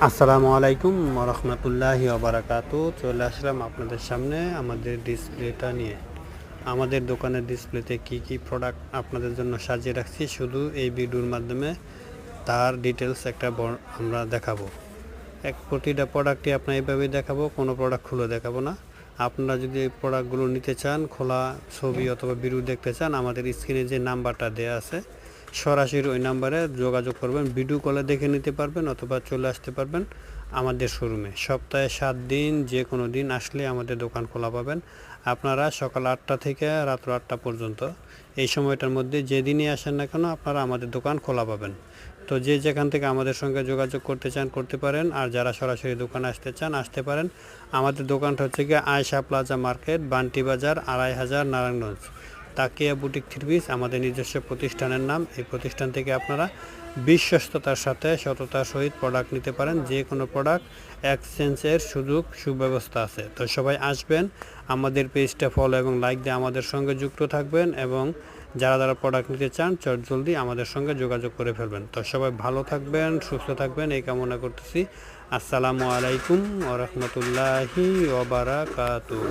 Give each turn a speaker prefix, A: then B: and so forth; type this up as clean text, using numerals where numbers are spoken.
A: আসসালামু আলাইকুম রহমতুল্লাহি ওবারাকাতু। চলে আসলাম আপনাদের সামনে আমাদের ডিসপ্লেটা নিয়ে। আমাদের দোকানের ডিসপ্লেতে কি কি প্রোডাক্ট আপনাদের জন্য সাজিয়ে রাখছি, শুধু এই ভিডিওর মাধ্যমে তার ডিটেলস আমরা দেখাবো। প্রতিটা প্রোডাক্টই আপনার এইভাবেই দেখাবো, কোনো প্রোডাক্ট খুলে দেখাবো না। আপনারা যদি এই প্রোডাক্টগুলো নিতে চান, খোলা ছবি অথবা ভিডিও দেখতে চান, আমাদের স্ক্রিনে যে নাম্বারটা দেওয়া আছে সরাসরি ওই নাম্বারে যোগাযোগ করবেন। ভিডিও কলে দেখে নিতে পারবেন অথবা চলে আসতে পারবেন আমাদের শোরুমে। সপ্তাহে 7 দিন যে কোনো দিন আসলে আমাদের দোকান খোলা পাবেন। আপনারা সকাল 8টা থেকে রাত্র 8টা পর্যন্ত এই সময়টার মধ্যে যেদিনই আসেন না কেন আপনারা আমাদের দোকান খোলা পাবেন। তো যে যেখান থেকে আমাদের সঙ্গে যোগাযোগ করতে চান করতে পারেন, আর যারা সরাসরি দোকানে আসতে চান আসতে পারেন। আমাদের দোকানটা হচ্ছে গিয়ে আয়েশা প্লাজা মার্কেট, বান্টি বাজার, 2500 নারায়ণগঞ্জ। তাকিয়া বুটিক থ্রি পিস আমাদের নিজস্ব প্রতিষ্ঠানের নাম। এই প্রতিষ্ঠান থেকে আপনারা বিশ্বস্ততার সাথে সততার সহিত প্রোডাক্ট নিতে পারেন। যে কোনো প্রোডাক্ট এক্সচেঞ্জের সুব্যবস্থা আছে। তো সবাই আসবেন, আমাদের পেজটা ফলো এবং লাইক দিয়ে আমাদের সঙ্গে যুক্ত থাকবেন, এবং যারা প্রোডাক্ট নিতে চান জলদি আমাদের সঙ্গে যোগাযোগ করে ফেলবেন। তো সবাই ভালো থাকবেন, সুস্থ থাকবেন এই কামনা করতেছি। আসসালামু আলাইকুম ওয়া রাহমাতুল্লাহি ওয়া বারাকাতুহু।